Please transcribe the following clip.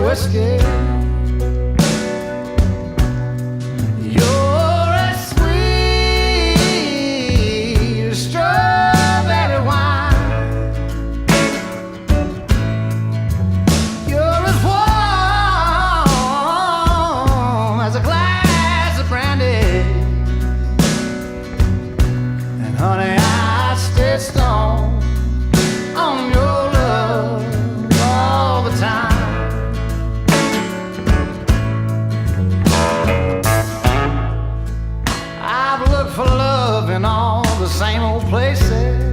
whiskey. You're as sweet as strawberry wine. You're as warm as a glass of brandy. And honey, I stay strong on your love all the time. I've looked for love in all the same old places.